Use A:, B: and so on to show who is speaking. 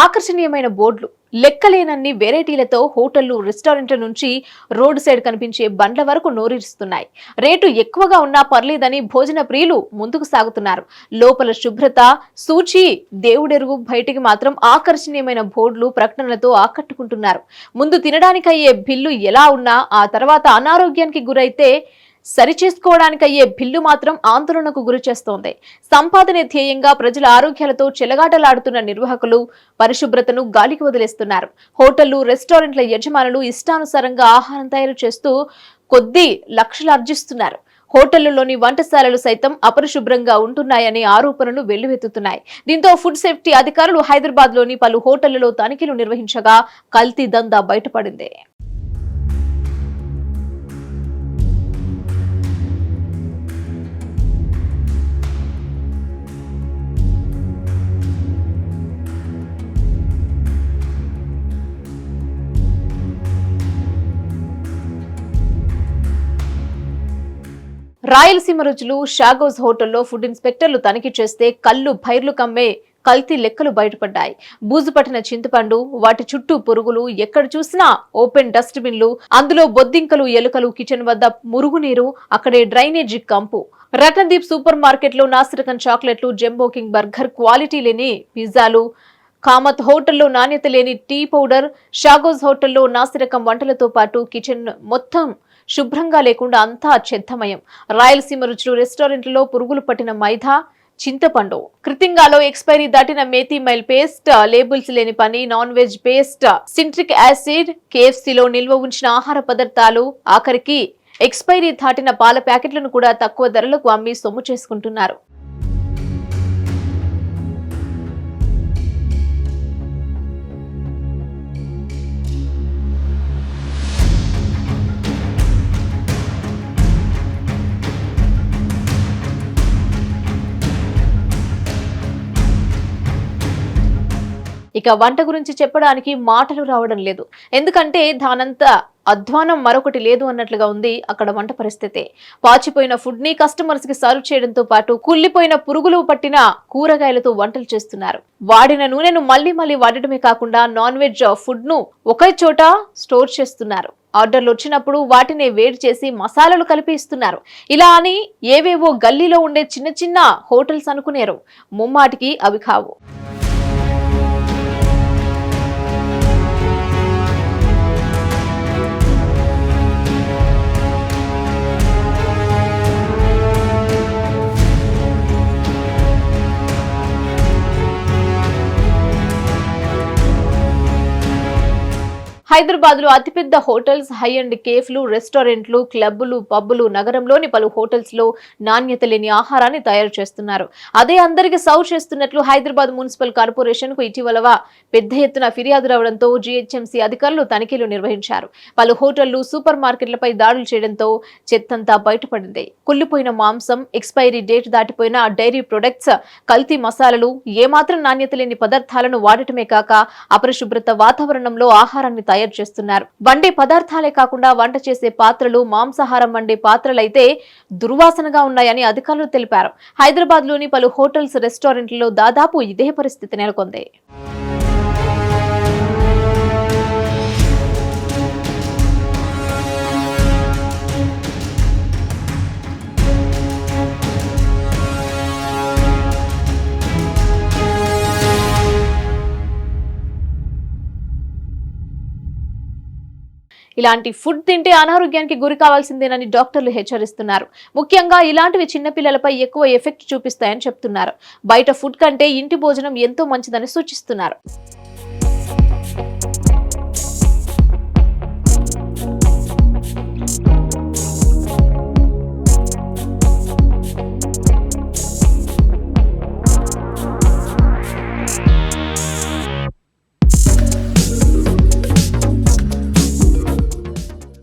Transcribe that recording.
A: ఆకర్షణీయమైన బోర్డులు, లెక్కలేనన్ని వెరైటీలతో హోటళ్లు, రెస్టారెంట్ల నుంచి రోడ్ సైడ్ కనిపించే బండ్ల వరకు నోరిస్తున్నాయి. రేటు ఎక్కువగా ఉన్నా పర్లేదని భోజన ప్రియులు ముందుకు సాగుతున్నారు. లోపల శుభ్రత సూచి దేవుడెరుగు, బయటికి మాత్రం ఆకర్షణీయమైన బోర్డులు, ప్రకటనలతో ఆకట్టుకుంటున్నారు. ముందు తినడానికయ్యే బిల్లు ఎలా ఉన్నా ఆ తర్వాత అనారోగ్యానికి గురైతే సరిచేసుకోవడానికయ్యే బిల్లు మాత్రం ఆందోళనకు గురి చేస్తోంది. సంపాదనే ధ్యేయంగా ప్రజల ఆరోగ్యాలతో చెలగాటలాడుతున్న నిర్వాహకులు పరిశుభ్రతను గాలికి వదిలేస్తున్నారు. హోటళ్లు, రెస్టారెంట్ల యజమానులు ఇష్టానుసారంగా ఆహారం తయారు చేస్తూ కొద్ది లక్షలు ఆర్జిస్తున్నారు. హోటళ్లలోని వంటశాలలు సైతం అపరిశుభ్రంగా ఉంటున్నాయనే ఆరోపణలు వెల్లువెత్తుతున్నాయి. దీంతో ఫుడ్ సేఫ్టీ అధికారులు హైదరాబాద్ లోని పలు హోటళ్లలో తనిఖీలు నిర్వహించగా కల్తీ దందా బయటపడింది. రాయలసీమ రుచులు షాగోస్ హోటల్లో ఫుడ్ ఇన్స్పెక్టర్లు తనిఖీ చేస్తే కళ్ళు బైర్లు కమ్మే కల్తీ లెక్కలు బయటపడ్డాయి. బూజు పట్టిన చింతపండు, వాటి చుట్టూ పురుగులు, ఎక్కడ చూసినా ఓపెన్ డస్ట్ బిన్లు, అందులో బొద్దింకలు, ఎలుకలు, కిచెన్ వద్ద మురుగునీరు, అక్కడే డ్రైనేజీ కంపు. రతన్దీప్ సూపర్ మార్కెట్లో నాసిరకం చాక్లెట్లు, జంబో కింగ్ బర్గర్, క్వాలిటీ లేని పిజ్జాలు, కామత్ హోటల్లో నాణ్యత లేని టీ పౌడర్, షాగోస్ హోటల్లో నాసిరకం వంటలతో పాటు కిచెన్ మొత్తం శుభ్రంగా లేకుండా అంతా చెత్తమయం. రాయలసీమ రుచులు రెస్టారెంట్లలో పురుగులు పట్టిన మైదా, చింతపండు, కృతింగాలో ఎక్స్పైరీ దాటిన మేతి మైల్ పేస్ట్, లేబుల్స్ లేని పని, నాన్ వెజ్ పేస్ట్, సింట్రిక్ యాసిడ్, కేఎఫ్సీలో నిల్వ ఉంచిన ఆహార పదార్థాలు, ఆఖరికి ఎక్స్పైరీ దాటిన పాల ప్యాకెట్లను కూడా తక్కువ ధరలకు అమ్మి సొమ్ము చేసుకుంటున్నారు. ఇక వంట గురించి చెప్పడానికి మాటలు రావడం లేదు. ఎందుకంటే దానంతా అధ్వానం మరొకటి లేదు అన్నట్లుగా ఉంది అక్కడ వంట పరిస్థితి. పాచిపోయిన ఫుడ్ ని కస్టమర్స్ కి సర్వ్ చేయడంతో పాటు కుళ్లిపోయిన పురుగులు పట్టిన కూరగాయలతో వంటలు చేస్తున్నారు. వాడిన నూనెను మళ్లీ వాడటమే కాకుండా నాన్ వెజ్ ఫుడ్ ను ఒకే చోట స్టోర్ చేస్తున్నారు. ఆర్డర్లు వచ్చినప్పుడు వాటిని వేడి చేసి మసాలాలు కలిపి ఇస్తున్నారు. ఇలా అని ఏవేవో గల్లీలో ఉండే చిన్న హోటల్స్ అనుకునేరు. ముమ్మాటికి అవి కావు. హైదరాబాద్ లో అతిపెద్ద హోటల్స్, హై అండ్ కేఫ్లు, రెస్టారెంట్లు, క్లబ్లు, పబ్బులు, నగరంలోని పలు హోటల్స్ లో నాణ్యత లేని ఆహారాన్ని తయారు చేస్తున్నారు. అదే అందరికి సర్వ్ చేస్తున్నట్లు హైదరాబాద్ మున్సిపల్ కార్పొరేషన్ కు ఇటీవల పెద్ద ఎత్తున ఫిర్యాదు రావడంతో జీహెచ్ఎంసీ అధికారులు తనిఖీలు నిర్వహించారు. పలు హోటళ్లు, సూపర్ మార్కెట్లపై దాడులు చేయడంతో చెత్తంతా బయటపడింది. కుళ్లిపోయిన మాంసం, ఎక్స్పైరీ డేట్ దాటిపోయిన డైరీ ప్రొడక్ట్స్, కల్తీ మసాలాలు, ఏమాత్రం నాణ్యత లేని పదార్థాలను వాడటమే కాక అపరిశుభ్రత వాతావరణంలో ఆహారాన్ని తయారు చేస్తున్నారు. వండే పదార్థాలే కాకుండా వంట చేసే పాత్రలు, మాంసాహారం వండే పాత్రలైతే దుర్వాసనగా ఉన్నాయని అధికారులు తెలిపారు. హైదరాబాద్ లోని పలు హోటల్స్, రెస్టారెంట్లలో దాదాపు ఇదే పరిస్థితి నెలకొంది. ఇలాంటి ఫుడ్ తింటే అనారోగ్యానికి గురి కావాల్సిందేనని డాక్టర్లు హెచ్చరిస్తున్నారు. ముఖ్యంగా ఇలాంటివి చిన్నపిల్లలపై ఎక్కువ ఎఫెక్ట్ చూపిస్తాయని చెప్తున్నారు. బయట ఫుడ్ కంటే ఇంటి భోజనం ఎంతో మంచిదని సూచిస్తున్నారు.